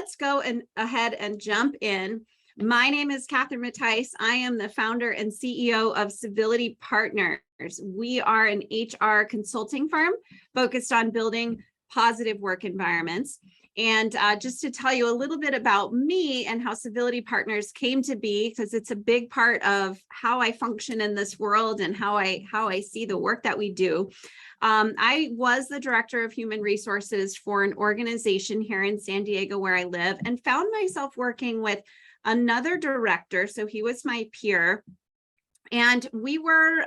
let's go ahead and jump in. My name is Catherine Mattice. I am the founder and CEO of Civility Partners. We are an HR consulting firm focused on building positive work environments. And just to tell you a little bit about me and how Civility Partners came to be, because it's a big part of how I function in this world and how I see the work that we do. I was the director of human resources for an organization here in San Diego where I live, and found myself working with another director. So he was my peer. And we were,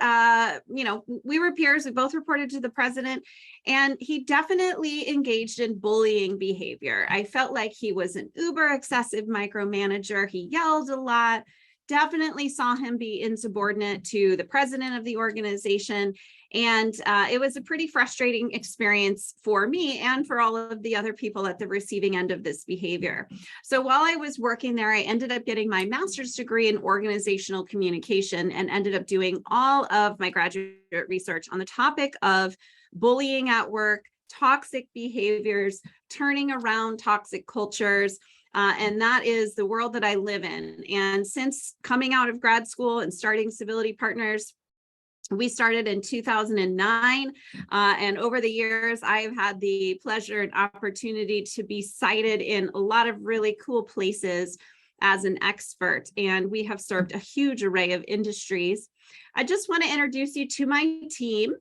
we were peers. We both reported to the president, and he definitely engaged in bullying behavior. I felt like he was an uber excessive micromanager. He yelled a lot. Definitely saw him be insubordinate to the president of the organization. And it was a pretty frustrating experience for me and for all of the other people at the receiving end of this behavior. So while I was working there, I ended up getting my master's degree in organizational communication and ended up doing all of my graduate research on the topic of bullying at work, toxic behaviors, turning around toxic cultures. And that is the world that I live in. And since coming out of grad school and starting Civility Partners, we started in 2009, and over the years, I've had the pleasure and opportunity to be cited in a lot of really cool places as an expert, and we have served a huge array of industries. I just want to introduce you to my team.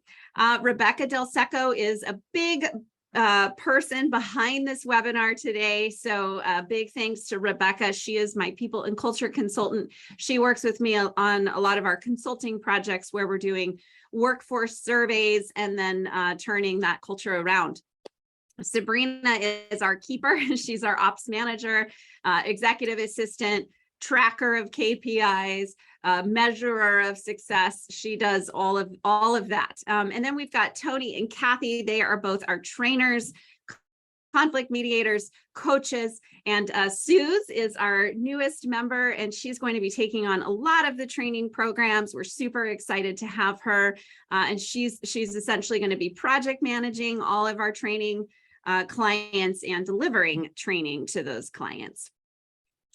Rebecca Del Secco is a big person behind this webinar today. So big thanks to Rebecca. She is my people and culture consultant. She works with me on a lot of our consulting projects where we're doing workforce surveys and then turning that culture around. Sabrina is our keeper. She's our ops manager, executive assistant, tracker of KPIs, measurer of success. She does all of that. And then we've got Tony and Kathy. They are both our trainers, conflict mediators, coaches, and Suze is our newest member, and she's going to be taking on a lot of the training programs. We're super excited to have her, and she's essentially going to be project managing all of our training clients and delivering training to those clients.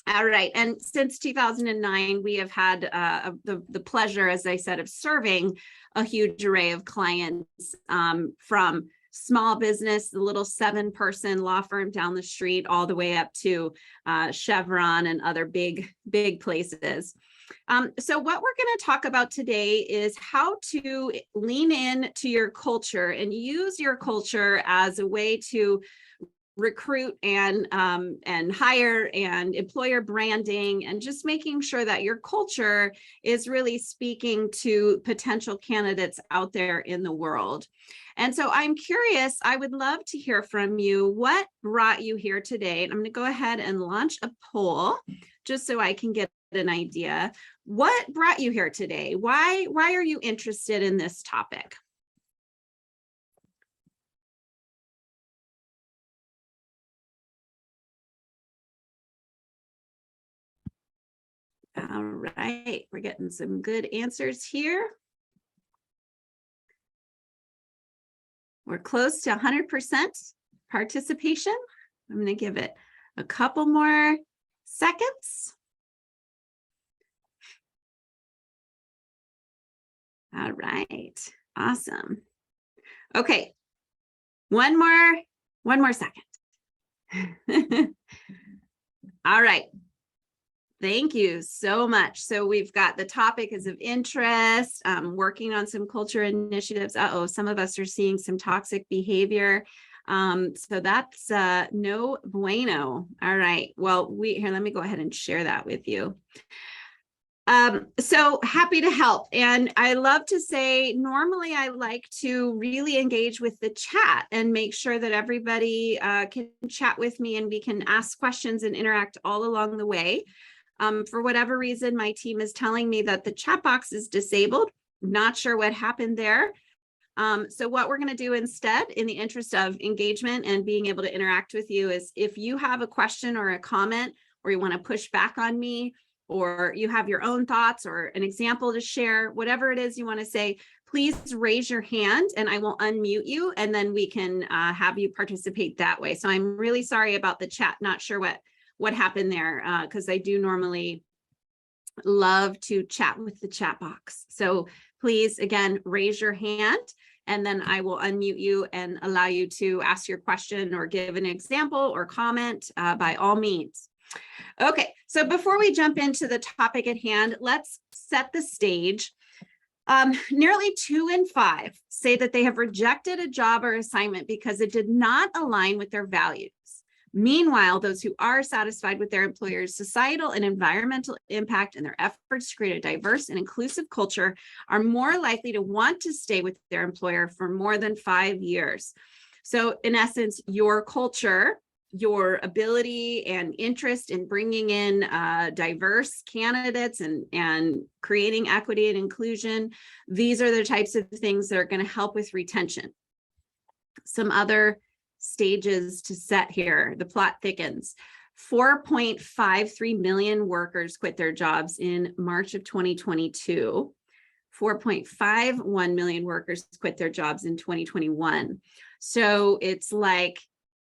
All right, and since 2009, we have had the pleasure, as I said, of serving a huge array of clients, from small business, the little 7-person law firm down the street, all the way up to Chevron and other big places. So what we're going to talk about today is how to lean in to your culture and use your culture as a way to recruit and hire and employer branding, and just making sure that your culture is really speaking to potential candidates out there in the world. And so I'm curious, I would love to hear from you. What brought you here today? And I'm going to go ahead and launch a poll just so I can get an idea. What brought you here today? Why are you interested in this topic? All right, we're getting some good answers here. We're close to 100% participation. I'm going to give it a couple more seconds. All right, awesome. Okay, one more second. All right. Thank you so much. So we've got the topic is of interest, working on some culture initiatives. Some of us are seeing some toxic behavior. So that's no bueno. All right. Well, let me go ahead and share that with you. So happy to help. And I love to say, normally I like to really engage with the chat and make sure that everybody can chat with me and we can ask questions and interact all along the way. For whatever reason, my team is telling me that the chat box is disabled. Not sure what happened there. So what we're going to do instead, in the interest of engagement and being able to interact with you, is if you have a question or a comment, or you want to push back on me, or you have your own thoughts or an example to share, whatever it is you want to say, please raise your hand and I will unmute you, and then we can have you participate that way. So I'm really sorry about the chat. Not sure what happened there, because I do normally love to chat with the chat box. So please, again, raise your hand, and then I will unmute you and allow you to ask your question or give an example or comment by all means. Okay, so before we jump into the topic at hand, let's set the stage. Nearly 2 in 5 say that they have rejected a job or assignment because it did not align with their values. Meanwhile, those who are satisfied with their employer's societal and environmental impact and their efforts to create a diverse and inclusive culture are more likely to want to stay with their employer for more than 5 years. So in essence, your culture, your ability and interest in bringing in diverse candidates and creating equity and inclusion, these are the types of things that are going to help with retention. Some other stages to set here. The plot thickens. 4.53 million workers quit their jobs in March of 2022. 4.51 million workers quit their jobs in 2021. So it's like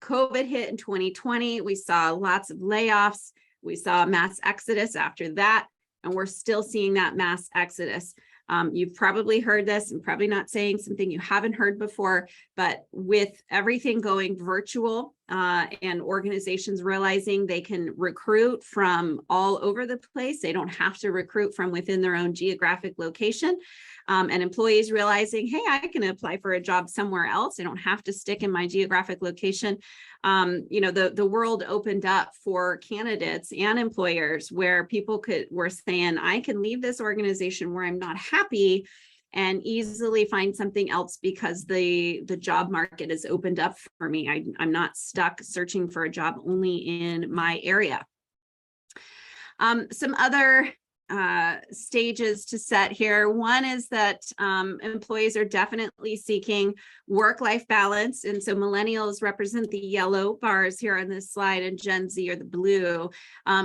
COVID hit in 2020. We saw lots of layoffs. We saw a mass exodus after that, and we're still seeing that mass exodus. You've probably heard this. I'm probably not saying something you haven't heard before, but with everything going virtual and organizations realizing they can recruit from all over the place, they don't have to recruit from within their own geographic location. And employees realizing, hey, I can apply for a job somewhere else. I don't have to stick in my geographic location. The world opened up for candidates and employers where people were saying, I can leave this organization where I'm not happy and easily find something else because the job market has opened up for me. I'm not stuck searching for a job only in my area. Some other stages to set here. One is that employees are definitely seeking work-life balance. And so millennials represent the yellow bars here on this slide, and Gen Z are the blue.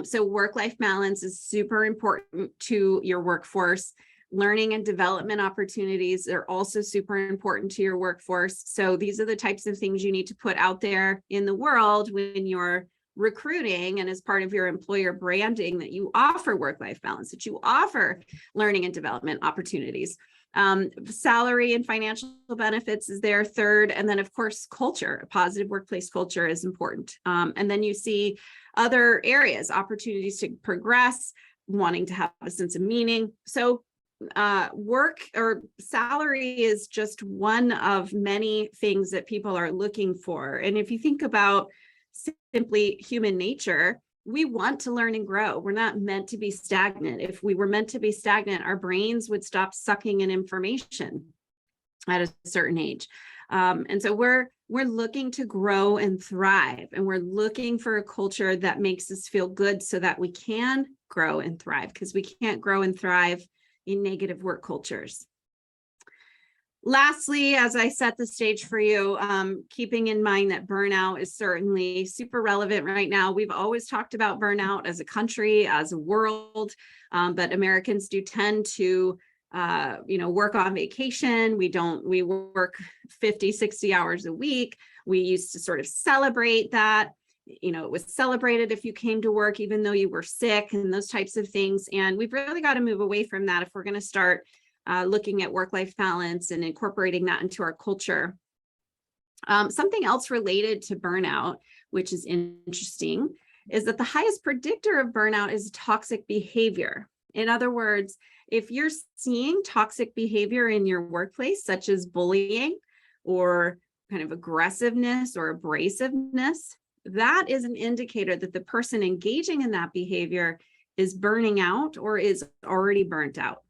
So work-life balance is super important to your workforce. Learning and development opportunities are also super important to your workforce. So these are the types of things you need to put out there in the world when you're recruiting and as part of your employer branding, that you offer work-life balance, that you offer learning and development opportunities. Salary and financial benefits is their third. And then of course, culture, a positive workplace culture is important. And then you see other areas, opportunities to progress, wanting to have a sense of meaning. So work or salary is just one of many things that people are looking for. And if you think about simply human nature, we want to learn and grow. We're not meant to be stagnant. If we were meant to be stagnant, our brains would stop sucking in information at a certain age. And so we're looking to grow and thrive, and we're looking for a culture that makes us feel good so that we can grow and thrive, because we can't grow and thrive in negative work cultures. Lastly, as I set the stage for you, keeping in mind that burnout is certainly super relevant right now. We've always talked about burnout as a country, as a world, but Americans do tend to, work on vacation. We work 50, 60 hours a week. We used to sort of celebrate that. It was celebrated if you came to work, even though you were sick, and those types of things. And we've really got to move away from that if we're going to start looking at work-life balance and incorporating that into our culture. Something else related to burnout, which is interesting, is that the highest predictor of burnout is toxic behavior. In other words, if you're seeing toxic behavior in your workplace, such as bullying or kind of aggressiveness or abrasiveness, that is an indicator that the person engaging in that behavior is burning out or is already burnt out.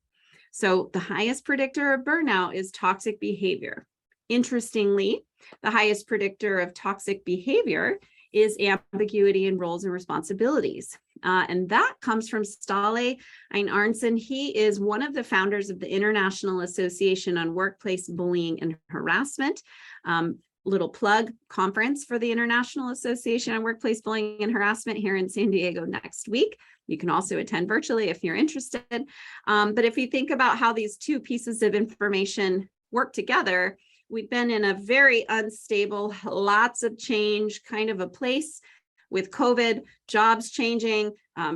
So the highest predictor of burnout is toxic behavior. Interestingly, the highest predictor of toxic behavior is ambiguity in roles and responsibilities. And that comes from Ståle Einarson. He is one of the founders of the International Association on Workplace Bullying and Harassment. Little plug, conference for the International Association on Workplace Bullying and Harassment here in San Diego next week. You can also attend virtually if you're interested. But if you think about how these two pieces of information work together, we've been in a very unstable, lots of change kind of a place with COVID, jobs changing,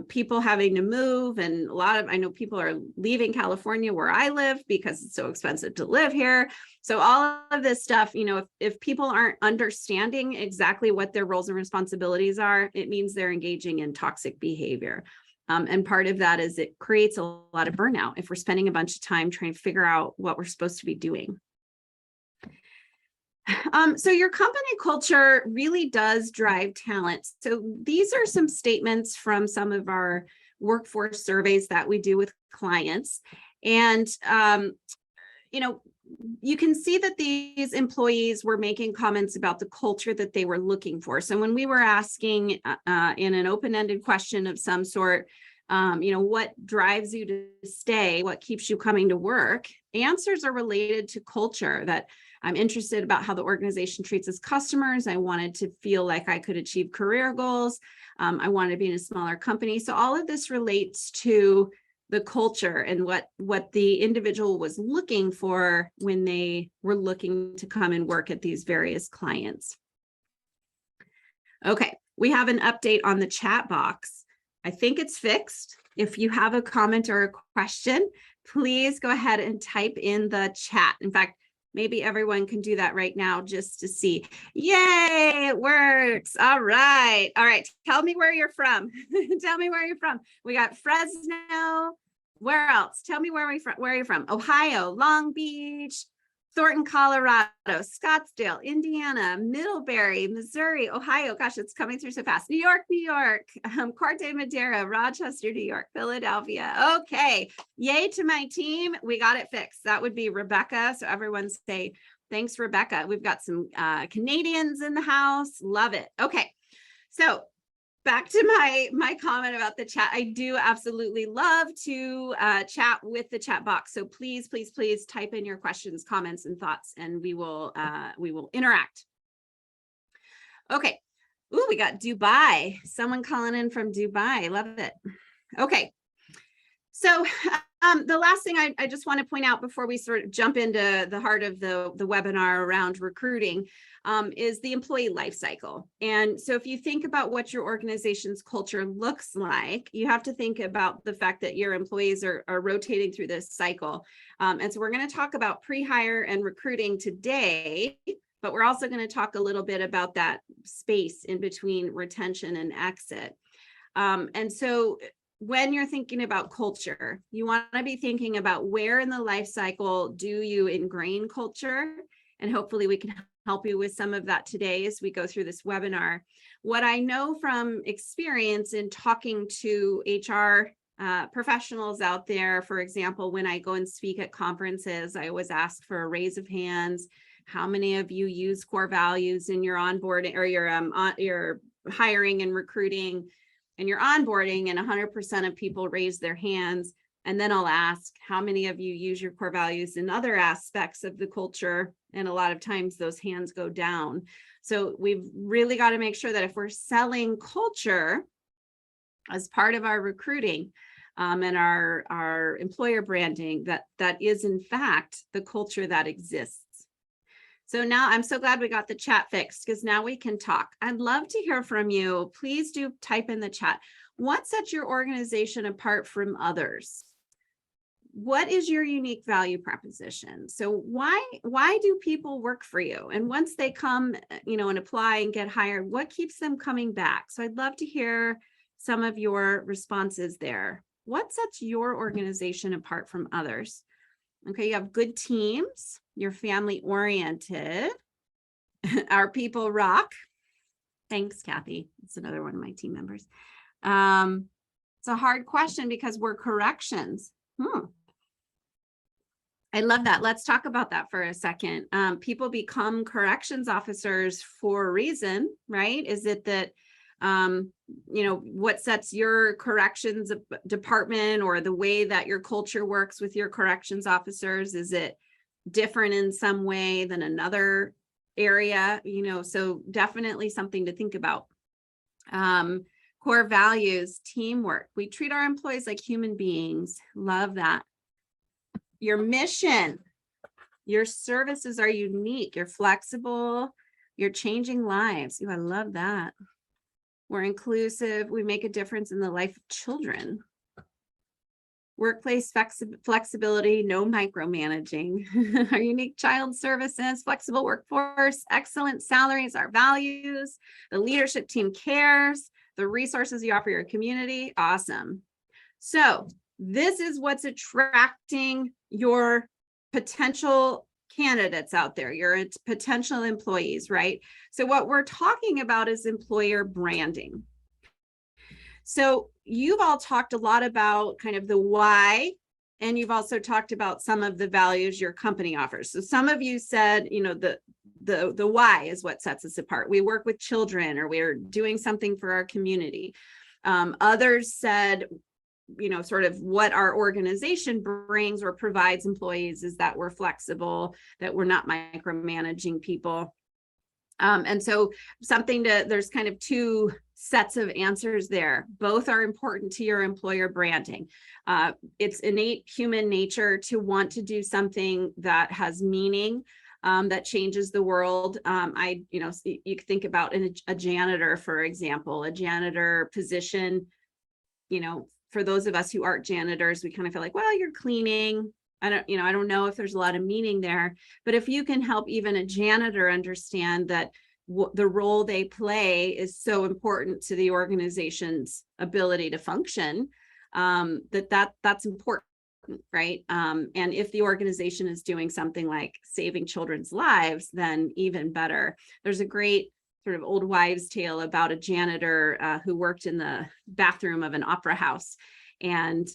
people having to move, and I know people are leaving California where I live because it's so expensive to live here. So all of this stuff, if people aren't understanding exactly what their roles and responsibilities are, it means they're engaging in toxic behavior. And part of that is it creates a lot of burnout if we're spending a bunch of time trying to figure out what we're supposed to be doing. So your company culture really does drive talent. So these are some statements from some of our workforce surveys that we do with clients. And, you can see that these employees were making comments about the culture that they were looking for. So when we were asking in an open-ended question of some sort, what drives you to stay, what keeps you coming to work, answers are related to culture, that I'm interested about how the organization treats its customers. I wanted to feel like I could achieve career goals. I wanted to be in a smaller company. So all of this relates to the culture and what the individual was looking for when they were looking to come and work at these various clients. Okay, we have an update on the chat box. I think it's fixed. If you have a comment or a question, please go ahead and type in the chat. In fact, maybe everyone can do that right now just to see. Yay, it works. All right. All right. Tell me where you're from. Tell me where you're from. We got Fresno. Where else? Tell me where you're from. Ohio, Long Beach, Thornton, Colorado, Scottsdale, Indiana, Middlebury, Missouri, Ohio. Gosh, it's coming through so fast. New York, Corte Madera, Rochester, New York, Philadelphia. Okay. Yay to my team. We got it fixed. That would be Rebecca. So everyone say, thanks, Rebecca. We've got some Canadians in the house. Love it. Okay. So back to my comment about the chat. I do absolutely love to chat with the chat box. So please, please, please type in your questions, comments, and thoughts, and we will interact. Okay. Ooh, we got Dubai. Someone calling in from Dubai. Love it. Okay. So the last thing I just want to point out before we sort of jump into the heart of the webinar around recruiting is the employee life cycle. And so if you think about what your organization's culture looks like, you have to think about the fact that your employees are rotating through this cycle. And so we're going to talk about pre-hire and recruiting today, but we're also going to talk a little bit about that space in between retention and exit. And so when you're thinking about culture, you want to be thinking about where in the life cycle do you ingrain culture, and hopefully we can help you with some of that today as we go through this webinar. What I know from experience in talking to HR professionals out there, for example, when I go and speak at conferences, I always ask for a raise of hands. How many of you use core values in your onboarding or your hiring and recruiting and your onboarding? And 100% of people raise their hands. And then I'll ask, how many of you use your core values in other aspects of the culture? And a lot of times those hands go down. So we've really got to make sure that if we're selling culture as part of our recruiting and our employer branding, that is in fact the culture that exists. So now I'm so glad we got the chat fixed, because now we can talk. I'd love to hear from you. Please do type in the chat. What sets your organization apart from others? What is your unique value proposition? So why do people work for you? And once they come, and apply and get hired, what keeps them coming back? So I'd love to hear some of your responses there. What sets your organization apart from others? Okay, you have good teams, you're family oriented, our people rock. Thanks, Kathy. It's another one of my team members. It's a hard question because we're corrections. I love that. Let's talk about that for a second. People become corrections officers for a reason, right? Is it that, what sets your corrections department or the way that your culture works with your corrections officers? Is it different in some way than another area? So definitely something to think about. Core values, teamwork. We treat our employees like human beings. Love that. Your mission, your services are unique. You're flexible. You're changing lives. I love that. We're inclusive. We make a difference in the life of children. Workplace flexibility, no micromanaging. Our unique child services, flexible workforce, excellent salaries, our values. The leadership team cares. The resources you offer your community, awesome. So this is what's attracting your potential candidates out there, your potential employees, right? So what we're talking about is employer branding. So you've all talked a lot about kind of the why, and you've also talked about some of the values your company offers. So some of you said, you know, the why is what sets us apart. We work with children, or we're doing something for our community. Others said, you know, sort of what our organization brings or provides employees is that we're flexible, that we're not micromanaging people. And so there's kind of two sets of answers there. Both are important to your employer branding. It's innate human nature to want to do something that has meaning, that changes the world. You think about a janitor, for example, a janitor position, you know, for those of us who aren't janitors, we kind of feel like, well, you're cleaning. I don't know if there's a lot of meaning there, but if you can help even a janitor understand that the role they play is so important to the organization's ability to function, that's important, right? And if the organization is doing something like saving children's lives, then even better. There's a great sort of old wives' tale about a janitor who worked in the bathroom of an opera house. And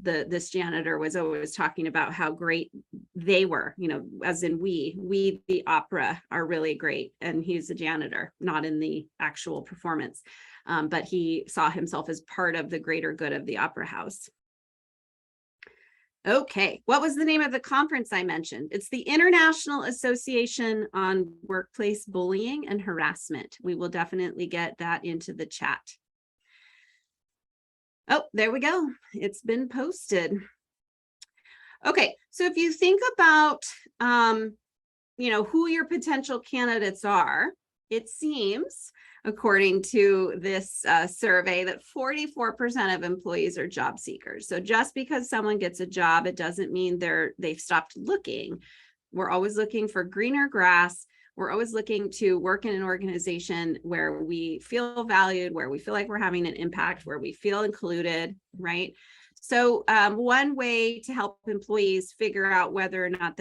this janitor was always talking about how great they were, you know, as in we the opera are really great. And he's a janitor, not in the actual performance, but he saw himself as part of the greater good of the opera house. Okay, what was the name of the conference I mentioned? It's the International Association on Workplace Bullying and Harassment. We will definitely get that into the chat. Oh, there we go. It's been posted. Okay, so if you think about, you know, who your potential candidates are, it seems, according to this survey, that 44% of employees are job seekers. So just because someone gets a job, it doesn't mean they've stopped looking. We're always looking for greener grass. We're always looking to work in an organization where we feel valued, where we feel like we're having an impact, where we feel included, right? So one way to help employees figure out whether or not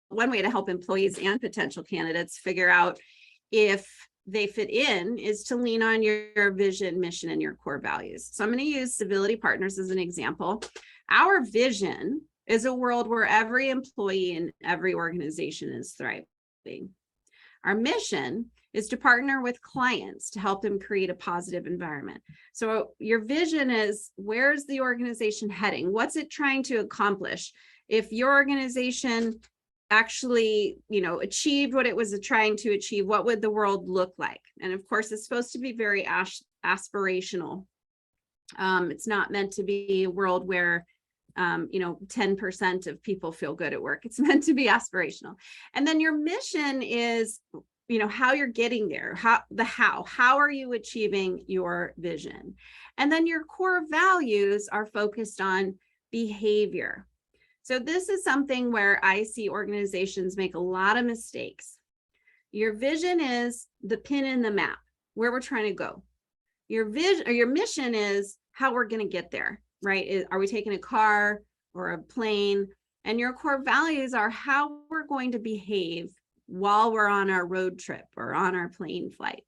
one way to help employees and potential candidates figure out if they fit in is to lean on your vision, mission, and your core values. So I'm going to use Civility Partners as an example. Our vision is a world where every employee in every organization is thriving. Our mission is to partner with clients to help them create a positive environment. So your vision is, where's the organization heading? What's it trying to accomplish? If your organization actually, you know, achieved what it was trying to achieve, what would the world look like? And of course, it's supposed to be very aspirational. It's not meant to be a world where 10% of people feel good at work. It's meant to be aspirational. And then your mission is, you know, how you're getting there, how are you achieving your vision? And then your core values are focused on behavior. So this is something where I see organizations make a lot of mistakes. Your vision is the pin in the map, where we're trying to go. Your vision or your mission is how we're going to get there, right? Are we taking a car or a plane? And your core values are how we're going to behave while we're on our road trip or on our plane flight.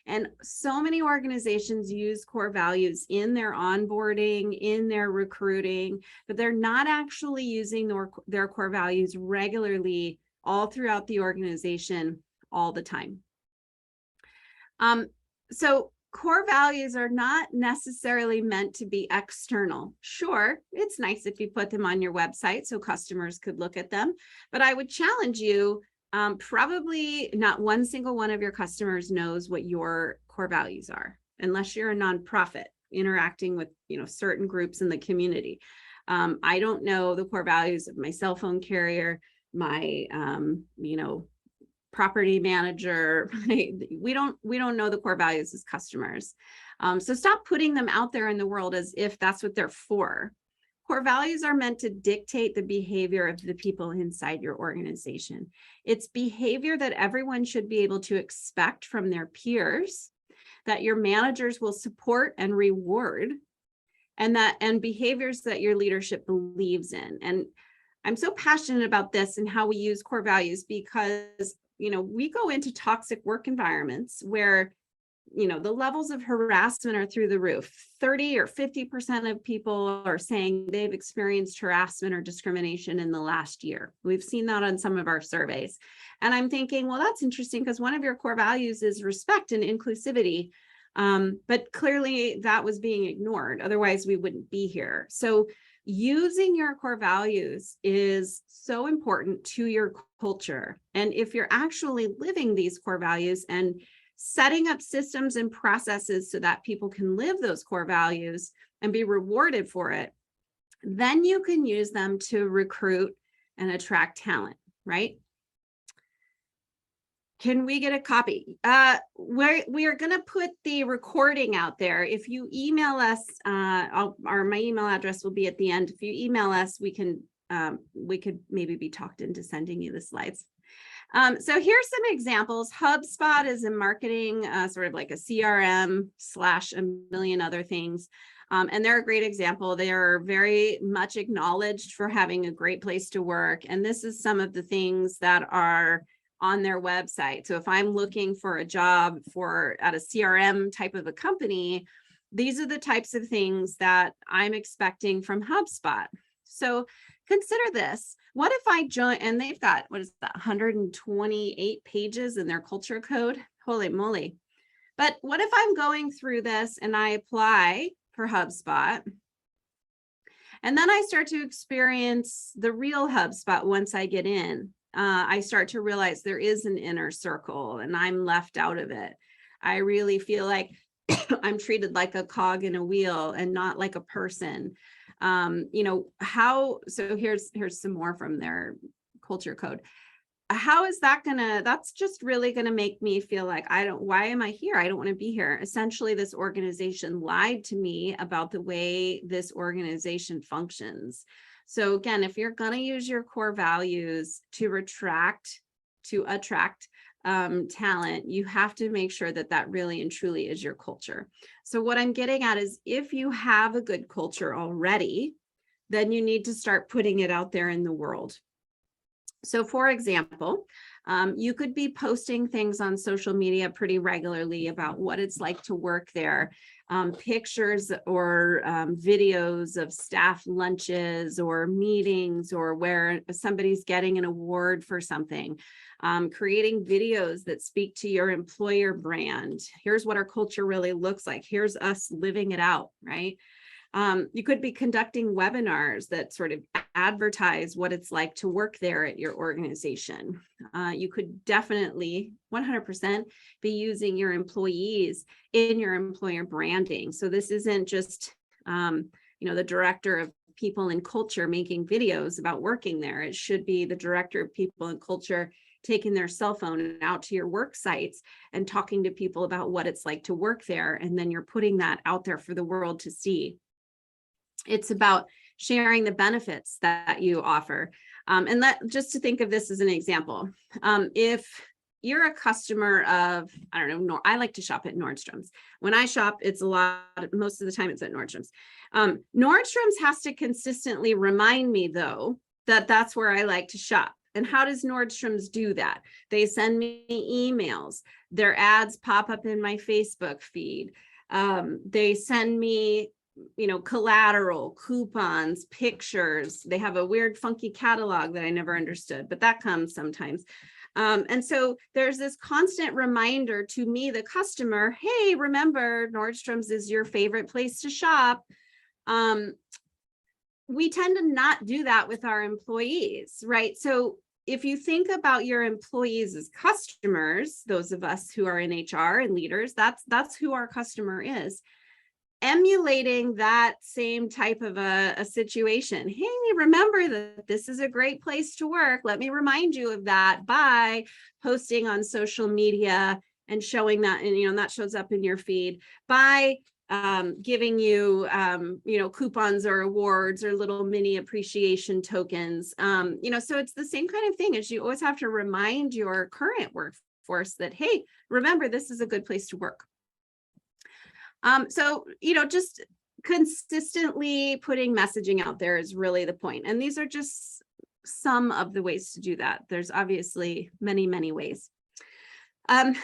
And so many organizations use core values in their onboarding, in their recruiting, but they're not actually using their core values regularly all throughout the organization all the time. So core values are not necessarily meant to be external. Sure, it's nice if you put them on your website so customers could look at them, but I would challenge you, probably not one single one of your customers knows what your core values are, unless you're a nonprofit interacting with, you know, certain groups in the community. I don't know the core values of my cell phone carrier, my, property manager. We don't know the core values as customers. So stop putting them out there in the world as if that's what they're for. Core values are meant to dictate the behavior of the people inside your organization. It's behavior that everyone should be able to expect from their peers, that your managers will support and reward, and behaviors that your leadership believes in. And I'm so passionate about this and how we use core values because, we go into toxic work environments where, the levels of harassment are through the roof. 30 or 50% of people are saying they've experienced harassment or discrimination in the last year. We've seen that on some of our surveys. And I'm thinking, well, that's interesting because one of your core values is respect and inclusivity. But clearly that was being ignored. Otherwise, we wouldn't be here. So using your core values is so important to your culture. And if you're actually living these core values and setting up systems and processes so that people can live those core values and be rewarded for it, then you can use them to recruit and attract talent, right? Can we get a copy? We are going to put the recording out there. If you email us, my email address will be at the end. If you email us, we could maybe be talked into sending you the slides. So here's some examples. HubSpot is in marketing, sort of like a CRM / a million other things. And they're a great example. They are very much acknowledged for having a great place to work. And this is some of the things that are on their website. So if I'm looking for a job at a CRM type of a company, these are the types of things that I'm expecting from HubSpot. So consider this. What if I join, and they've got, 128 pages in their culture code? Holy moly. But what if I'm going through this and I apply for HubSpot, and then I start to experience the real HubSpot once I get in? I start to realize there is an inner circle and I'm left out of it. I really feel like I'm treated like a cog in a wheel and not like a person. So here's some more from their culture code. How is that that's just really gonna make me feel like why am I here? I don't want to be here. Essentially, this organization lied to me about the way this organization functions. So again, if you're gonna use your core values to attract talent, you have to make sure that really and truly is your culture. So what I'm getting at is, if you have a good culture already, then you need to start putting it out there in the world. So for example, you could be posting things on social media pretty regularly about what it's like to work there. Pictures or videos of staff lunches or meetings, or where somebody's getting an award for something. Creating videos that speak to your employer brand. Here's what our culture really looks like. Here's us living it out, right? You could be conducting webinars that sort of advertise what it's like to work there at your organization. You could definitely 100% be using your employees in your employer branding. So this isn't just, the director of people and culture making videos about working there. It should be the director of people and culture taking their cell phone out to your work sites and talking to people about what it's like to work there. And then you're putting that out there for the world to see. It's about sharing the benefits that you offer. And just to think of this as an example, if you're a customer of, I don't know, I like to shop at Nordstrom's. When I shop, most of the time it's at Nordstrom's. Nordstrom's has to consistently remind me, though, that that's where I like to shop. And how does Nordstrom's do that? They send me emails. Their ads pop up in my Facebook feed. They send me collateral, coupons, pictures. They have a weird, funky catalog that I never understood, but that comes sometimes. And so there's this constant reminder to me, the customer, hey, remember, Nordstrom's is your favorite place to shop. We tend to not do that with our employees, right? So if you think about your employees as customers, those of us who are in HR and leaders, that's who our customer is. emulating that same type of a situation. Hey, remember that this is a great place to work. Let me remind you of that by posting on social media and showing that, and that shows up in your feed, by giving you coupons or awards or little mini appreciation tokens. So it's the same kind of thing, as you always have to remind your current workforce that, hey, remember, this is a good place to work. Just consistently putting messaging out there is really the point. And these are just some of the ways to do that. There's obviously many, many ways.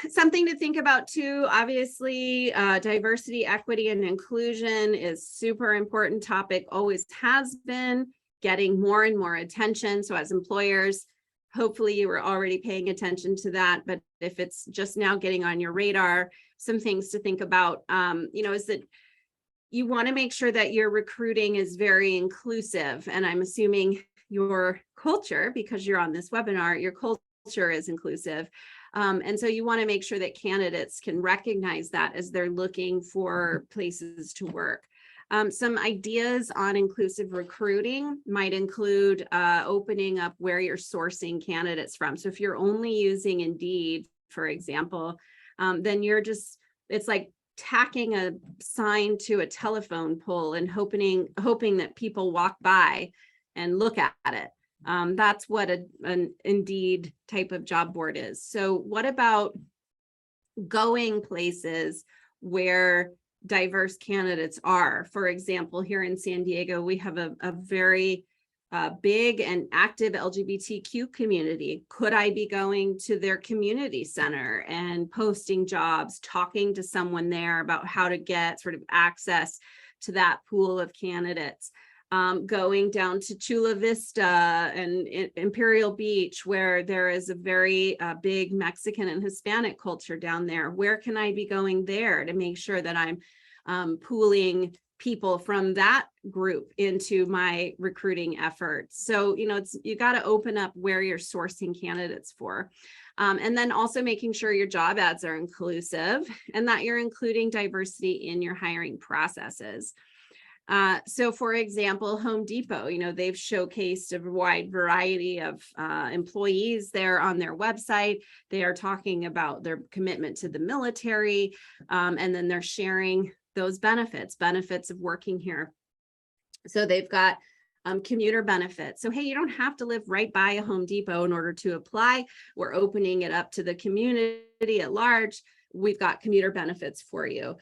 Something to think about too, obviously, diversity, equity, and inclusion is super important topic, always has been, getting more and more attention. So as employers, hopefully you were already paying attention to that, but if it's just now getting on your radar, some things to think about, is that you want to make sure that your recruiting is very inclusive. And I'm assuming your culture, because you're on this webinar, your culture is inclusive. And so you want to make sure that candidates can recognize that as they're looking for places to work. Some ideas on inclusive recruiting might include opening up where you're sourcing candidates from. So if you're only using Indeed, for example, then it's like tacking a sign to a telephone pole and hoping that people walk by and look at it. That's what an Indeed type of job board is. So what about going places where diverse candidates are? For example, here in San Diego, we have a very big and active LGBTQ community. Could I be going to their community center and posting jobs, talking to someone there about how to get sort of access to that pool of candidates? Going down to Chula Vista and Imperial Beach, where there is a very big Mexican and Hispanic culture down there. Where can I be going there to make sure that I'm pooling people from that group into my recruiting efforts? So, you got to open up where you're sourcing candidates for. And then also making sure your job ads are inclusive and that you're including diversity in your hiring processes. So for example, Home Depot, they've showcased a wide variety of employees there on their website. They are talking about their commitment to the military, and then they're sharing those benefits of working here. So they've got commuter benefits. So, hey, you don't have to live right by a Home Depot in order to apply. We're opening it up to the community at large. We've got commuter benefits for you.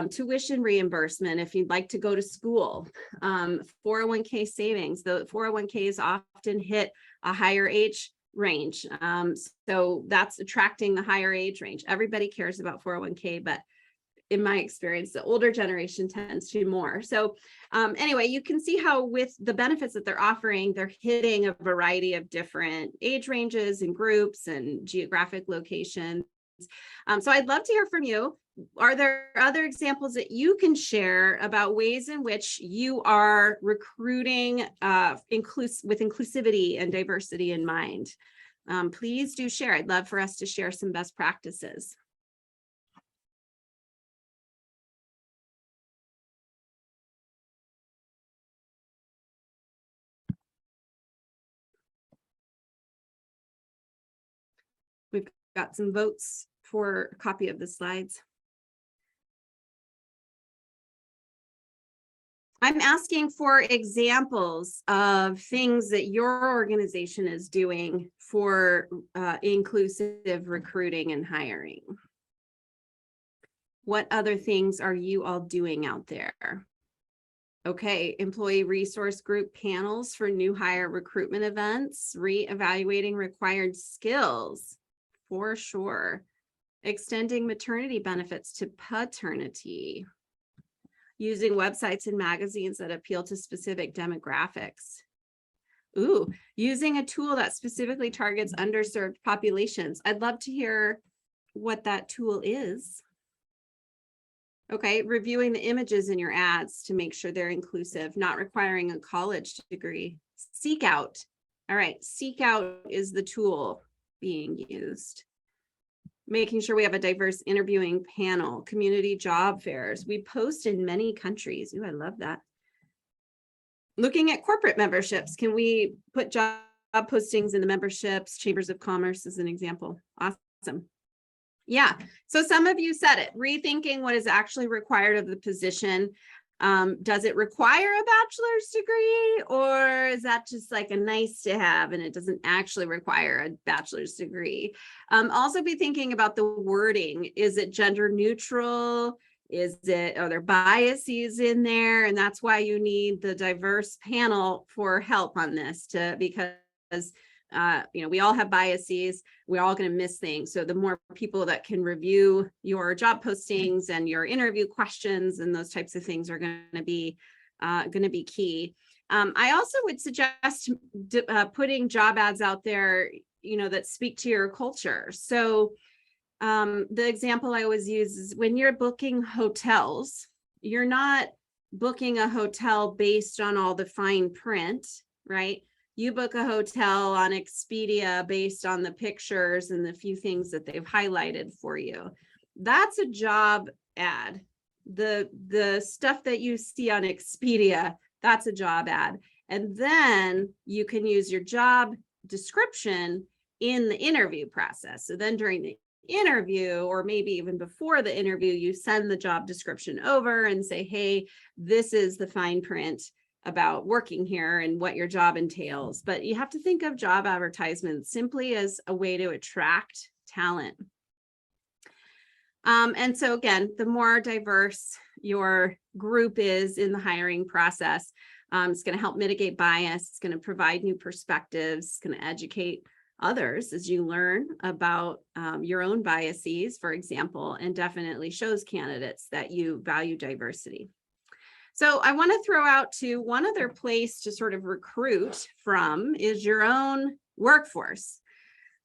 Tuition reimbursement if you'd like to go to school. 401k savings. The 401ks often hit a higher age range. So that's attracting the higher age range. Everybody cares about 401k, but in my experience, the older generation tends to more. So anyway, you can see how with the benefits that they're offering, they're hitting a variety of different age ranges and groups and geographic locations. So I'd love to hear from you. Are there other examples that you can share about ways in which you are recruiting with inclusivity and diversity in mind? Please do share. I'd love for us to share some best practices. We've got some votes for a copy of the slides. I'm asking for examples of things that your organization is doing for inclusive recruiting and hiring. What other things are you all doing out there? Okay, employee resource group panels for new hire recruitment events, re-evaluating required skills. For sure. Extending maternity benefits to paternity. Using websites and magazines that appeal to specific demographics. Ooh, using a tool that specifically targets underserved populations. I'd love to hear what that tool is. Okay, reviewing the images in your ads to make sure they're inclusive, not requiring a college degree. Seek out. All right, Seek Out is the tool being used. making sure we have a diverse interviewing panel, community job fairs. We post in many countries. Ooh, I love that. Looking at corporate memberships, can we put job postings in the memberships? Chambers of Commerce is an example. Awesome. Yeah, so some of you said it, rethinking what is actually required of the position. Does it require a bachelor's degree, or is that just like a nice to have and it doesn't actually require a bachelor's degree? Also be thinking about the wording. Is it gender neutral? Are there biases in there? And that's why you need the diverse panel for help on this, because we all have biases. We're all going to miss things. So the more people that can review your job postings and your interview questions and those types of things are going to be key. I also would suggest putting job ads out there, that speak to your culture. So the example I always use is when you're booking hotels, you're not booking a hotel based on all the fine print, right? You book a hotel on Expedia based on the pictures and the few things that they've highlighted for you. That's a job ad. The stuff that you see on Expedia, that's a job ad. And then you can use your job description in the interview process. So then during the interview, or maybe even before the interview, you send the job description over and say, hey, this is the fine print about working here and what your job entails. But you have to think of job advertisements simply as a way to attract talent. And so again, the more diverse your group is in the hiring process, it's going to help mitigate bias. It's going to provide new perspectives. It's going to educate others as you learn about your own biases, for example, and definitely shows candidates that you value diversity. So I want to throw out to one other place to sort of recruit from is your own workforce.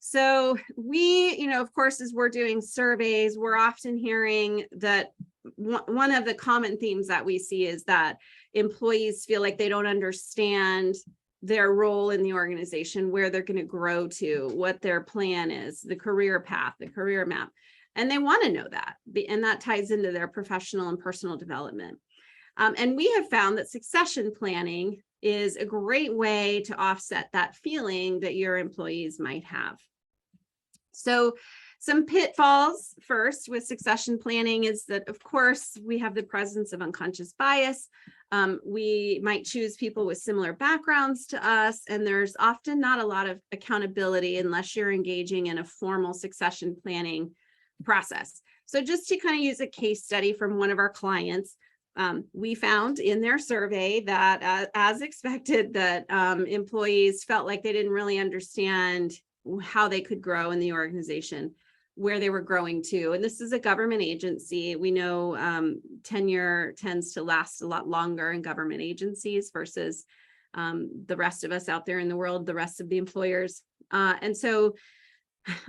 So we, of course, as we're doing surveys, we're often hearing that one of the common themes that we see is that employees feel like they don't understand their role in the organization, where they're going to grow to, what their plan is, the career path, the career map. And they want to know that. And that ties into their professional and personal development. And we have found that succession planning is a great way to offset that feeling that your employees might have. So some pitfalls first with succession planning is that, of course, we have the presence of unconscious bias. We might choose people with similar backgrounds to us, and there's often not a lot of accountability unless you're engaging in a formal succession planning process. So just to kind of use a case study from one of our clients, we found in their survey that as expected, that employees felt like they didn't really understand how they could grow in the organization, where they were growing to. And this is a government agency. We know tenure tends to last a lot longer in government agencies versus the rest of us out there in the world, the rest of the employers. And so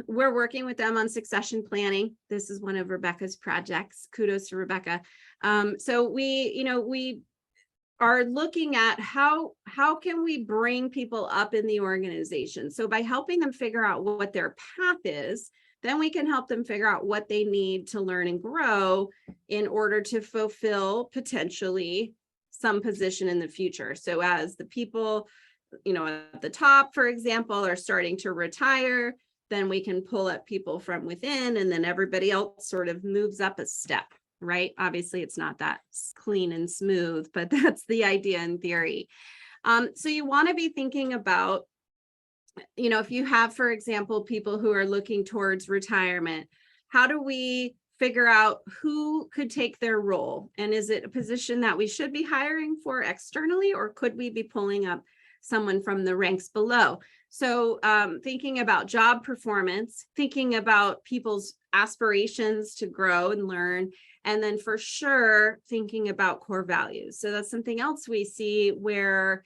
we're working with them on succession planning. This is one of Rebecca's projects. Kudos to Rebecca. So we are looking at how can we bring people up in the organization. So by helping them figure out what their path is, then we can help them figure out what they need to learn and grow in order to fulfill potentially some position in the future. So as the people, at the top, for example, are starting to retire, then we can pull up people from within, and then everybody else sort of moves up a step, right? Obviously, it's not that clean and smooth, but that's the idea in theory. So you want to be thinking about, if you have, for example, people who are looking towards retirement, how do we figure out who could take their role? And is it a position that we should be hiring for externally, or could we be pulling up someone from the ranks below? So thinking about job performance, thinking about people's aspirations to grow and learn, and then for sure, thinking about core values. So that's something else we see where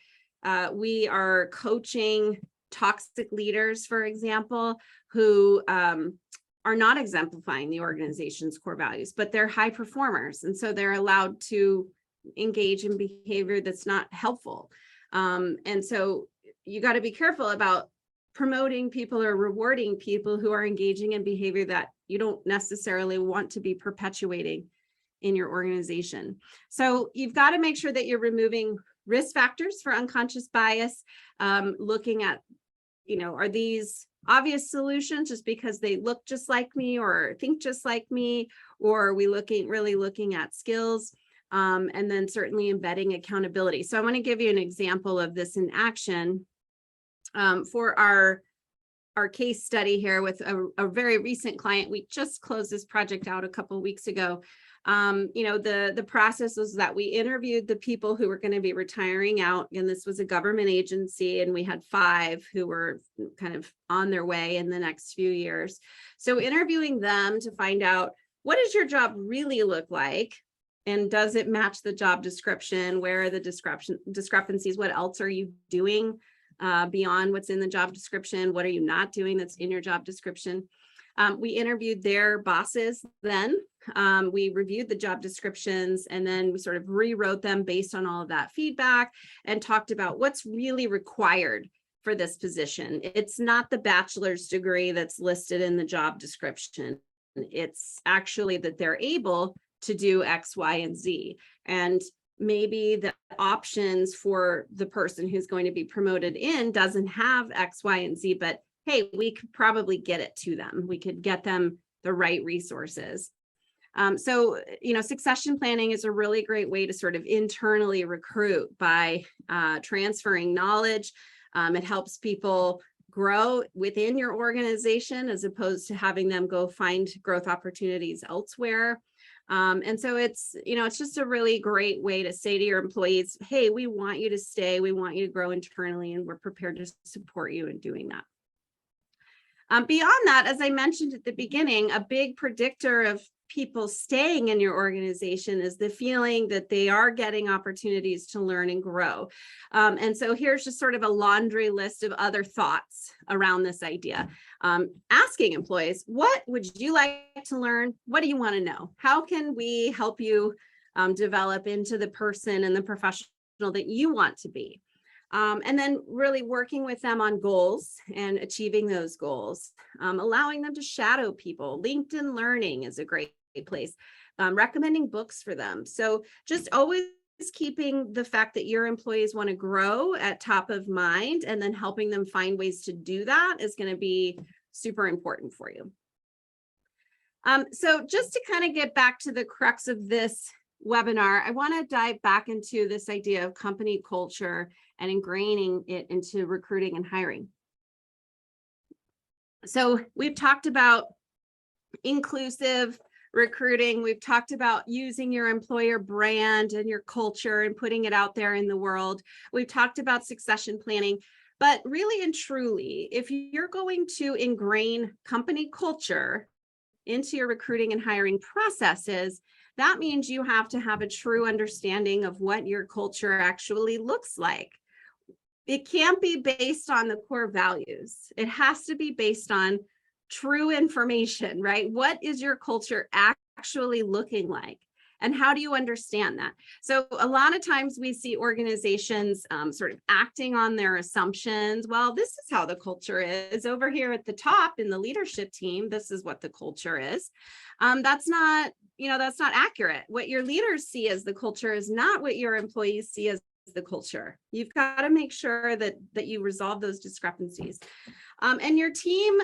we are coaching toxic leaders, for example, who are not exemplifying the organization's core values, but they're high performers. And so they're allowed to engage in behavior that's not helpful. And so you got to be careful about promoting people or rewarding people who are engaging in behavior that you don't necessarily want to be perpetuating in your organization. So you've got to make sure that you're removing risk factors for unconscious bias, looking at, are these obvious solutions just because they look just like me or think just like me, or are we really looking at skills, and then certainly embedding accountability. So I want to give you an example of this in action for our case study here with a very recent client. We just closed this project out a couple of weeks ago. The process was that we interviewed the people who were going to be retiring out, and this was a government agency, and we had 5 who were kind of on their way in the next few years. So interviewing them to find out, what does your job really look like? And does it match the job description? Where are the discrepancies? What else are you doing beyond what's in the job description? What are you not doing that's in your job description? We interviewed their bosses then. We reviewed the job descriptions, and then we sort of rewrote them based on all of that feedback and talked about what's really required for this position. It's not the bachelor's degree that's listed in the job description. It's actually that they're able to do X, Y, and Z. And maybe the options for the person who's going to be promoted in doesn't have X, Y, and Z, but hey, we could probably get it to them. We could get them the right resources. So, succession planning is a really great way to sort of internally recruit by transferring knowledge. It helps people grow within your organization as opposed to having them go find growth opportunities elsewhere. And so it's just a really great way to say to your employees, hey, we want you to stay, we want you to grow internally, and we're prepared to support you in doing that. Beyond that, as I mentioned at the beginning, a big predictor of people staying in your organization is the feeling that they are getting opportunities to learn and grow. And so here's just sort of a laundry list of other thoughts around this idea. Asking employees, what would you like to learn? What do you want to know? How can we help you develop into the person and the professional that you want to be? And then really working with them on goals and achieving those goals, allowing them to shadow people. LinkedIn Learning is a great place, recommending books for them. So just always keeping the fact that your employees want to grow at top of mind, and then helping them find ways to do that is going to be super important for you. So just to kind of get back to the crux of this webinar, I want to dive back into this idea of company culture and ingraining it into recruiting and hiring. So we've talked about inclusive recruiting. We've talked about using your employer brand and your culture and putting it out there in the world. We've talked about succession planning, but really and truly, if you're going to ingrain company culture into your recruiting and hiring processes, that means you have to have a true understanding of what your culture actually looks like. It can't be based on the core values. It has to be based on true information, right? What is your culture actually looking like? And how do you understand that? So a lot of times we see organizations sort of acting on their assumptions. Well, this is how the culture is over here at the top in the leadership team. This is what the culture is. That's not accurate. What your leaders see as the culture is not what your employees see as the culture. You've got to make sure that you resolve those discrepancies. And your team,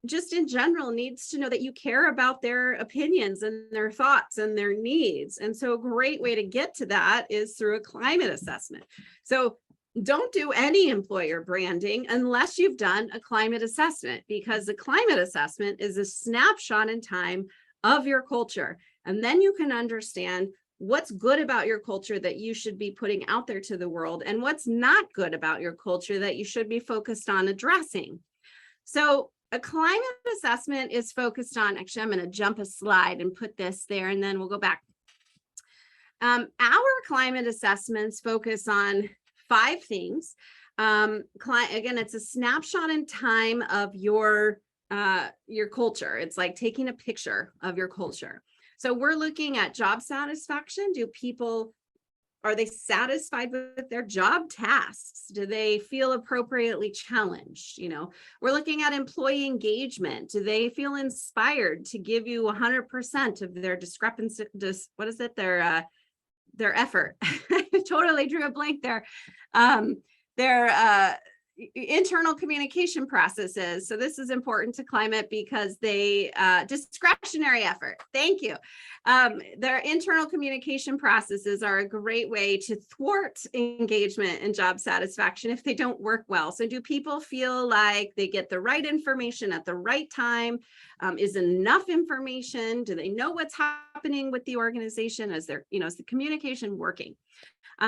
just in general, needs to know that you care about their opinions and their thoughts and their needs. And so a great way to get to that is through a climate assessment. So don't do any employer branding unless you've done a climate assessment, because the climate assessment is a snapshot in time of your culture. And then you can understand what's good about your culture that you should be putting out there to the world, and what's not good about your culture that you should be focused on addressing. So a climate assessment is focused on, actually, I'm going to jump a slide and put this there, and then we'll go back. Our climate assessments focus on 5 things. Again, it's a snapshot in time of your culture. It's like taking a picture of your culture. So we're looking at job satisfaction. Are they satisfied with their job tasks? Do they feel appropriately challenged? We're looking at employee engagement. Do they feel inspired to give you 100% of their discrepancy? Their effort. I totally drew a blank there. Their internal communication processes. So this is important to climate because they discretionary effort. Thank you. Their internal communication processes are a great way to thwart engagement and job satisfaction if they don't work well. So do people feel like they get the right information at the right time? Is enough information? Do they know what's happening with the organization? Is the communication working?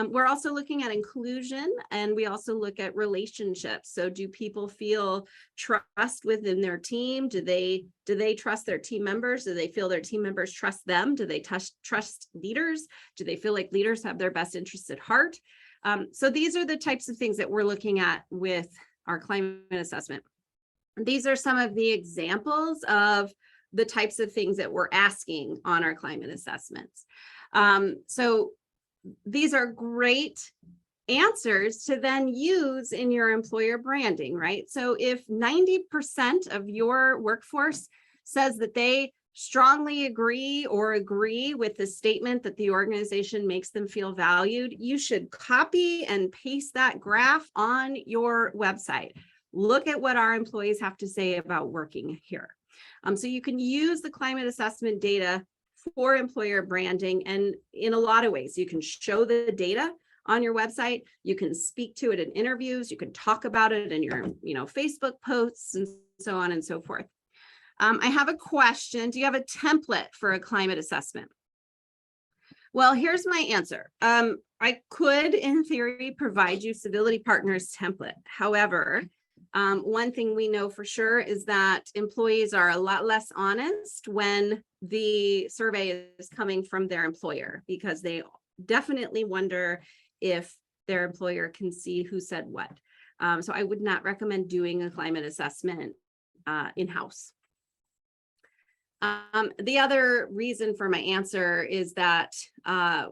We're also looking at inclusion, and we also look at relationships. So do people feel trust within their team? Do they trust their team members? Do they feel their team members trust them? Do they trust leaders? Do they feel like leaders have their best interests at heart? So these are the types of things that we're looking at with our climate assessment. These are some of the examples of the types of things that we're asking on our climate assessments. So these are great answers to then use in your employer branding, right? So if 90% of your workforce says that they strongly agree with the statement that the organization makes them feel valued, you should copy and paste that graph on your website. Look at what our employees have to say about working here. So you can use the climate assessment data for employer branding, and in a lot of ways. You can show the data on your website, you can speak to it in interviews, you can talk about it in your Facebook posts, and so on and so forth. I have a question. Do you have a template for a climate assessment? Well, here's my answer. I could, in theory, provide you Civility Partners template. However, one thing we know for sure is that employees are a lot less honest when the survey is coming from their employer, because they definitely wonder if their employer can see who said what. So I would not recommend doing a climate assessment in-house. The other reason for my answer is that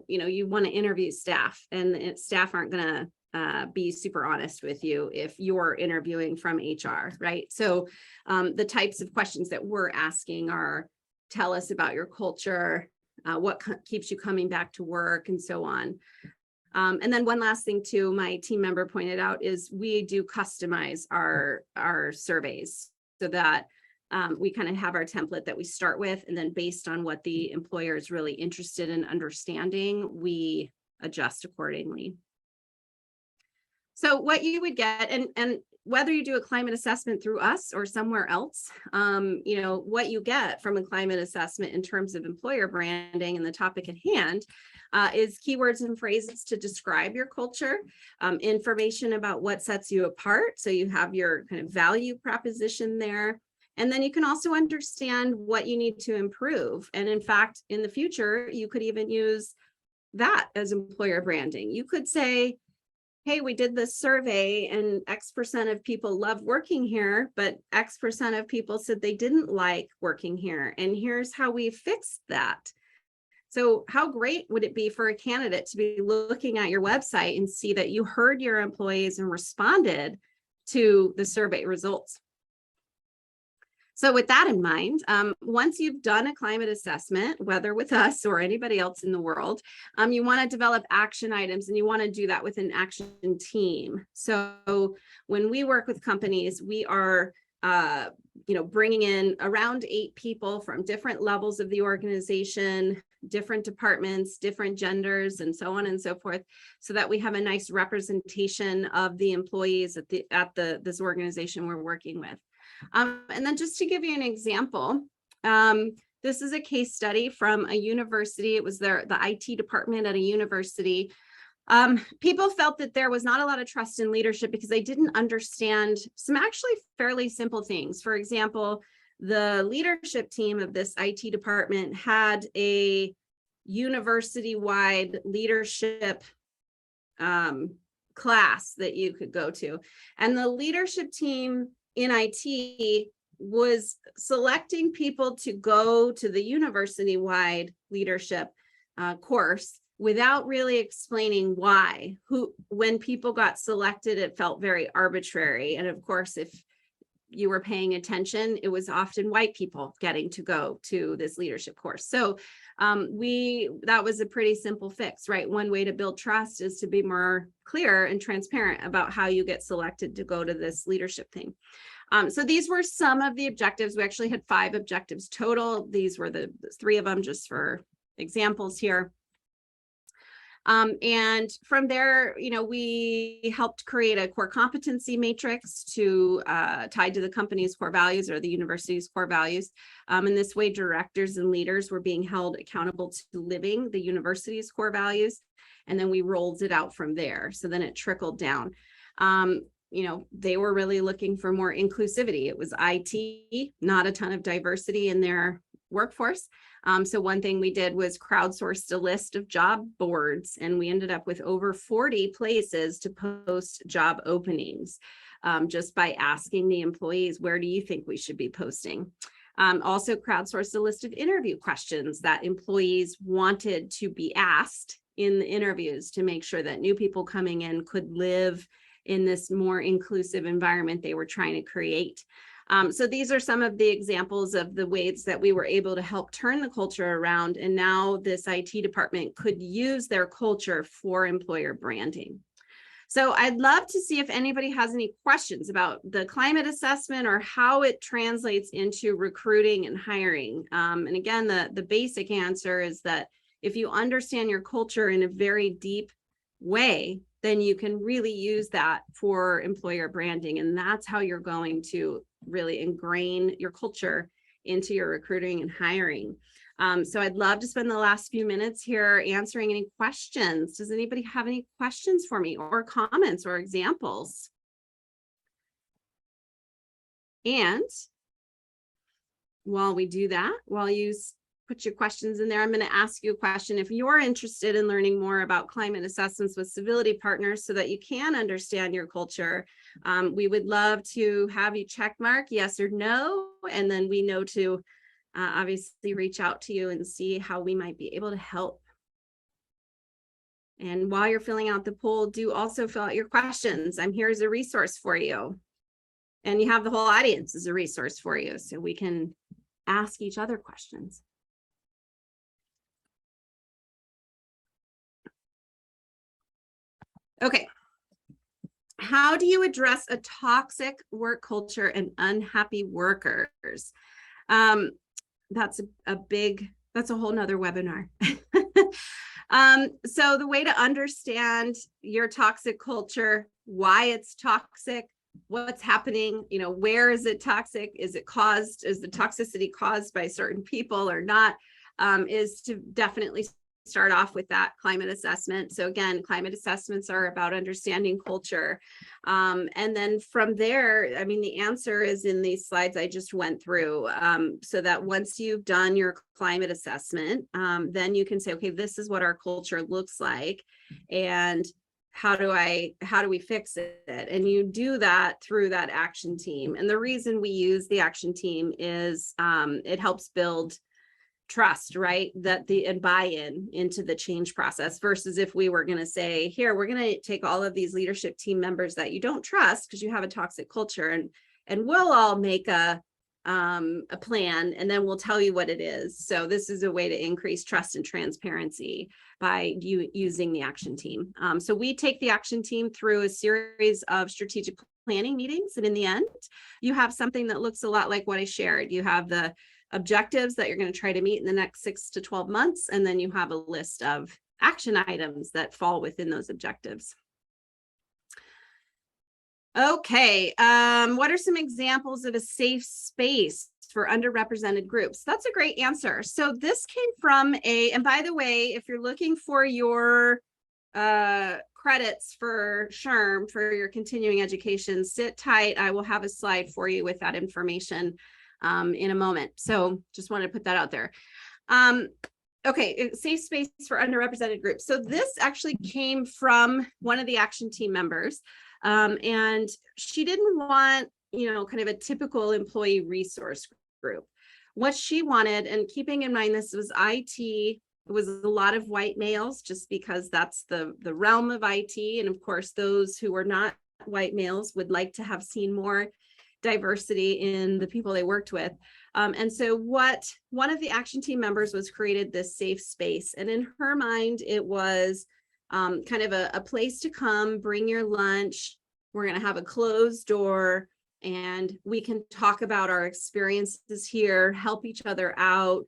you want to interview staff, and staff aren't going to be super honest with you if you're interviewing from HR, right? So the types of questions that we're asking are, tell us about your culture, what keeps you coming back to work, and so on. And then one last thing too, my team member pointed out, is we do customize our surveys so that we kind of have our template that we start with, and then based on what the employer is really interested in understanding, we adjust accordingly. So what you would get, and whether you do a climate assessment through us or somewhere else, what you get from a climate assessment in terms of employer branding and the topic at hand is keywords and phrases to describe your culture, information about what sets you apart. So you have your kind of value proposition there. And then you can also understand what you need to improve. And in fact, in the future, you could even use that as employer branding. You could say, hey, we did this survey and X% of people love working here, but X% of people said they didn't like working here. And here's how we fixed that. So how great would it be for a candidate to be looking at your website and see that you heard your employees and responded to the survey results? So with that in mind, once you've done a climate assessment, whether with us or anybody else in the world, you want to develop action items, and you want to do that with an action team. So when we work with companies, we are bringing in around 8 people from different levels of the organization, different departments, different genders, and so on and so forth, so that we have a nice representation of the employees at this organization we're working with. And then just to give you an example, this is a case study from a university. It was the IT department at a university. People felt that there was not a lot of trust in leadership because they didn't understand some actually fairly simple things. For example, the leadership team of this IT department had a university-wide leadership class that you could go to. And the leadership team in IT was selecting people to go to the university-wide leadership course without really explaining why. When people got selected, it felt very arbitrary. And of course, if you were paying attention, it was often white people getting to go to this leadership course. So that was a pretty simple fix, right? One way to build trust is to be more clear and transparent about how you get selected to go to this leadership thing. So these were some of the objectives. We actually had 5 objectives total. These were the 3 of them, just for examples here. And from there, we helped create a core competency matrix tied to the company's core values or the university's core values. In this way, directors and leaders were being held accountable to living the university's core values. And then we rolled it out from there. So then it trickled down. They were really looking for more inclusivity. It was IT, not a ton of diversity in their workforce. So one thing we did was crowdsourced a list of job boards, and we ended up with over 40 places to post job openings, just by asking the employees, where do you think we should be posting? Also crowdsourced a list of interview questions that employees wanted to be asked in the interviews to make sure that new people coming in could live in this more inclusive environment they were trying to create. So these are some of the examples of the ways that we were able to help turn the culture around. And now this IT department could use their culture for employer branding. So I'd love to see if anybody has any questions about the climate assessment or how it translates into recruiting and hiring. And again, the basic answer is that if you understand your culture in a very deep way, then you can really use that for employer branding. And that's how you're going to really ingrain your culture into your recruiting and hiring. So I'd love to spend the last few minutes here answering any questions. Does anybody have any questions for me or comments or examples? And while we do that, while you put your questions in there, I'm going to ask you a question. If you're interested in learning more about climate assessments with civility partners so that you can understand your culture, we would love to have you check mark yes or no, and then we know to obviously reach out to you and see how we might be able to help. And while you're filling out the poll, do also fill out your questions. I'm here as a resource for you. And you have the whole audience as a resource for you, so we can ask each other questions. Okay. How do you address a toxic work culture and unhappy workers? That's a whole nother webinar. So the way to understand your toxic culture, why it's toxic, what's happening, where is it toxic? Is the toxicity caused by certain people or not? Is to definitely start off with that climate assessment. So again, climate assessments are about understanding culture. And then from there, the answer is in these slides I just went through, so that once you've done your climate assessment, then you can say, okay, this is what our culture looks like. And how do we fix it? And you do that through that action team. And the reason we use the action team is it helps build trust, right? And buy-in into the change process, versus if we were going to say, here, we're going to take all of these leadership team members that you don't trust because you have a toxic culture, and we'll all make a plan, and then we'll tell you what it is. So this is a way to increase trust and transparency by using the action team. So we take the action team through a series of strategic planning meetings, and in the end, you have something that looks a lot like what I shared. You have the objectives that you're going to try to meet in the next 6 to 12 months. And then you have a list of action items that fall within those objectives. Okay, what are some examples of a safe space for underrepresented groups? That's a great answer. So this came from and by the way, if you're looking for your credits for SHRM, for your continuing education, sit tight. I will have a slide for you with that information in a moment. So just wanted to put that out there. Okay, safe space for underrepresented groups. So this actually came from one of the action team members. And she didn't want, kind of a typical employee resource group. What she wanted, and keeping in mind this was IT It was a lot of white males, just because that's the realm of IT. And of course, those who were not white males would like to have seen more diversity in the people they worked with. And so one of the action team members was created this safe space. And in her mind, it was kind of a place to come, bring your lunch. We're going to have a closed door, and we can talk about our experiences here, help each other out,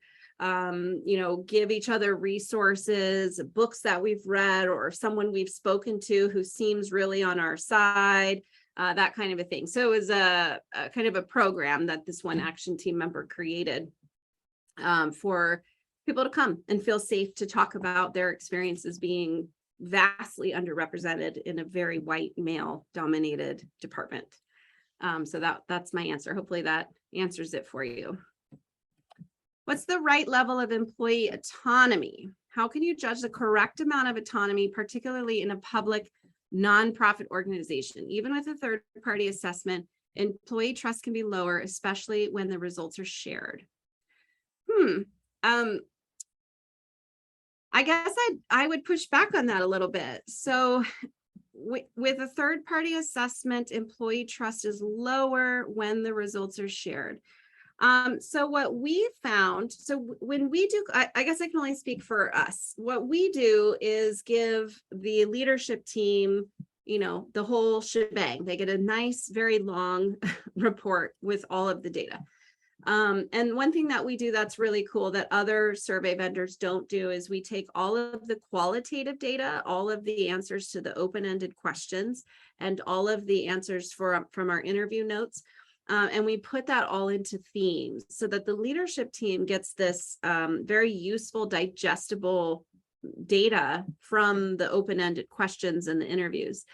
give each other resources, books that we've read, or someone we've spoken to who seems really on our side, that kind of a thing. So it was a kind of a program that this one action team member created for people to come and feel safe to talk about their experiences being vastly underrepresented in a very white male dominated department. So that's my answer. Hopefully that answers it for you. What's the right level of employee autonomy? How can you judge the correct amount of autonomy, particularly in a public nonprofit organization? Even with a third-party assessment, employee trust can be lower, especially when the results are shared. I guess I would push back on that a little bit. So with a third-party assessment, employee trust is lower when the results are shared. So what we found, so when we do, I guess I can only speak for us. What we do is give the leadership team, the whole shebang. They get a nice, very long report with all of the data. And one thing that we do that's really cool that other survey vendors don't do is we take all of the qualitative data, all of the answers to the open-ended questions, and all of the answers from our interview notes. And we put that all into themes so that the leadership team gets this very useful, digestible data from the open-ended questions and the interviews.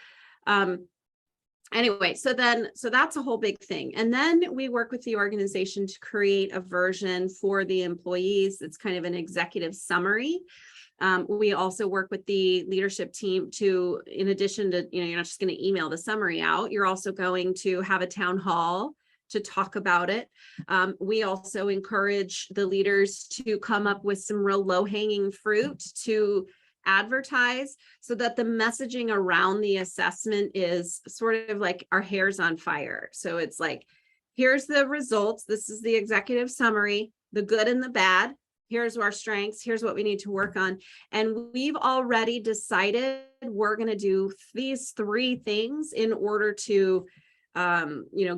Anyway, so that's a whole big thing. And then we work with the organization to create a version for the employees. It's kind of an executive summary. We also work with the leadership team to, in addition to, you're not just going to email the summary out, you're also going to have a town hall to talk about it. We also encourage the leaders to come up with some real low-hanging fruit to advertise so that the messaging around the assessment is sort of like our hair's on fire. So it's like, here's the results. This is the executive summary, the good and the bad. Here's our strengths. Here's what we need to work on. And we've already decided we're going to do these 3 things in order to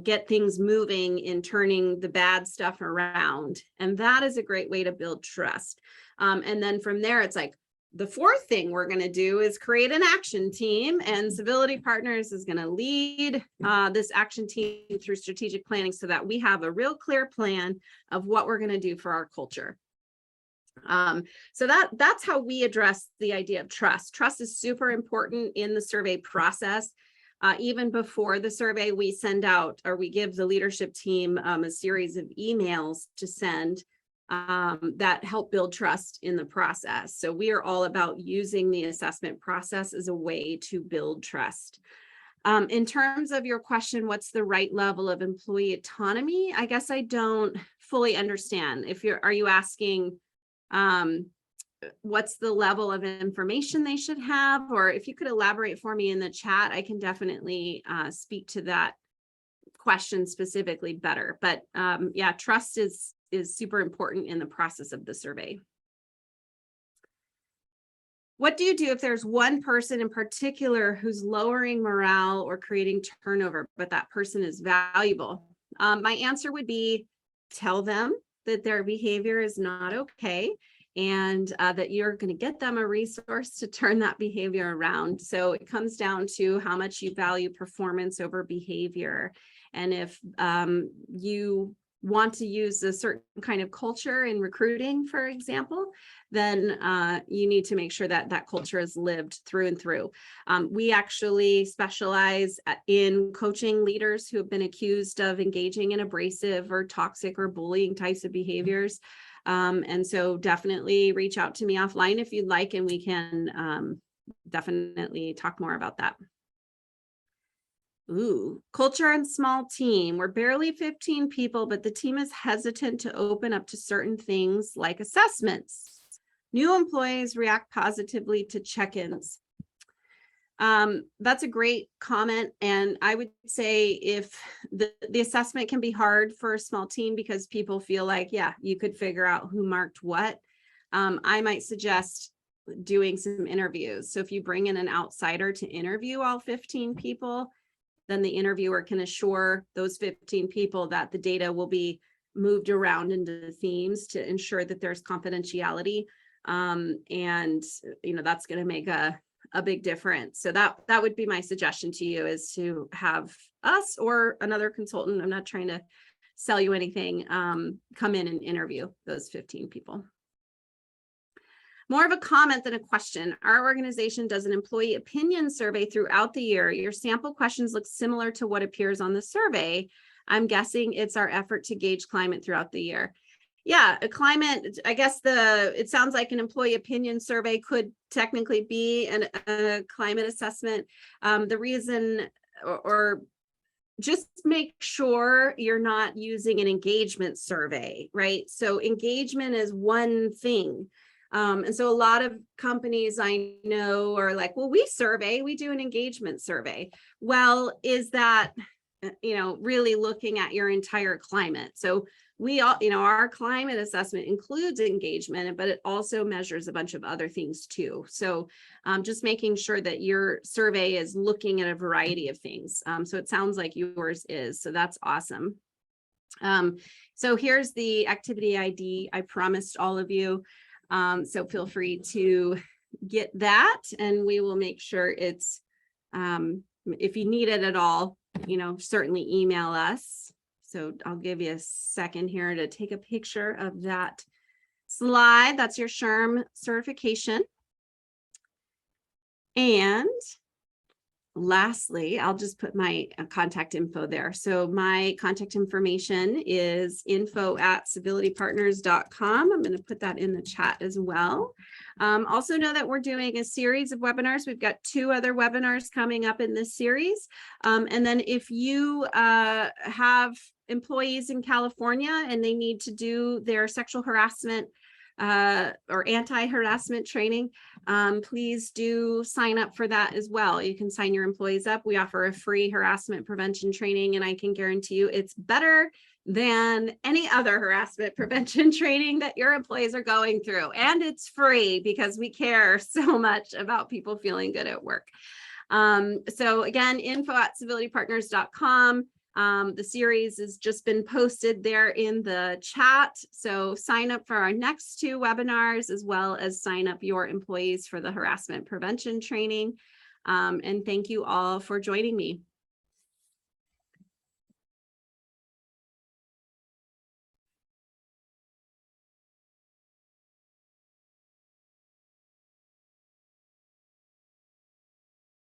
get things moving in turning the bad stuff around. And that is a great way to build trust. And then from there, it's like, the 4th thing we're going to do is create an action team, and Civility Partners is going to lead this action team through strategic planning so that we have a real clear plan of what we're going to do for our culture. So that's how we address the idea of trust. Trust is super important in the survey process. Even before the survey, we send out, or we give the leadership team a series of emails to send that help build trust in the process. So we are all about using the assessment process as a way to build trust. In terms of your question, what's the right level of employee autonomy? I guess I don't fully understand. Are you asking what's the level of information they should have? Or if you could elaborate for me in the chat, I can definitely speak to that question specifically better. But yeah, trust is super important in the process of the survey. What do you do if there's one person in particular who's lowering morale or creating turnover, but that person is valuable? My answer would be tell them that their behavior is not okay, and that you're going to get them a resource to turn that behavior around. So it comes down to how much you value performance over behavior. And if you want to use a certain kind of culture in recruiting, for example, then you need to make sure that that culture is lived through and through. We actually specialize in coaching leaders who have been accused of engaging in abrasive or toxic or bullying types of behaviors. And so definitely reach out to me offline if you'd like, and we can definitely talk more about that. Ooh, culture and small team. We're barely 15 people, but the team is hesitant to open up to certain things like assessments. New employees react positively to check-ins. That's a great comment. And I would say if the assessment can be hard for a small team because people feel like, yeah, you could figure out who marked what. I might suggest doing some interviews. So if you bring in an outsider to interview all 15 people, then the interviewer can assure those 15 people that the data will be moved around into themes to ensure that there's confidentiality. And that's going to make a big difference. So that would be my suggestion to you, is to have us or another consultant, I'm not trying to sell you anything, come in and interview those 15 people. More of a comment than a question. Our organization does an employee opinion survey throughout the year. Your sample questions look similar to what appears on the survey. I'm guessing it's our effort to gauge climate throughout the year. Yeah, a climate, I guess it sounds like an employee opinion survey could technically be a climate assessment. The reason, or just make sure you're not using an engagement survey, right? So engagement is one thing. And so a lot of companies I know are like, well, we do an engagement survey. Well, is that, really looking at your entire climate? So we all, our climate assessment includes engagement, but it also measures a bunch of other things too. So just making sure that your survey is looking at a variety of things. So it sounds like yours is, so that's awesome. So here's the activity ID I promised all of you. So feel free to get that, and we will make sure it's, if you need it at all, certainly email us. So I'll give you a second here to take a picture of that slide. That's your SHRM certification. And lastly, I'll just put my contact info there. So my contact information is info@civilitypartners.com. I'm going to put that in the chat as well. Also know that we're doing a series of webinars. We've got 2 other webinars coming up in this series. And then if you have employees in California and they need to do their sexual harassment or anti-harassment training, please do sign up for that as well. You can sign your employees up. We offer a free harassment prevention training, and I can guarantee you it's better than any other harassment prevention training that your employees are going through. And it's free because we care so much about people feeling good at work. So again, info@civilitypartners.com. The series has just been posted there in the chat. So sign up for our next 2 webinars, as well as sign up your employees for the harassment prevention training. And thank you all for joining me.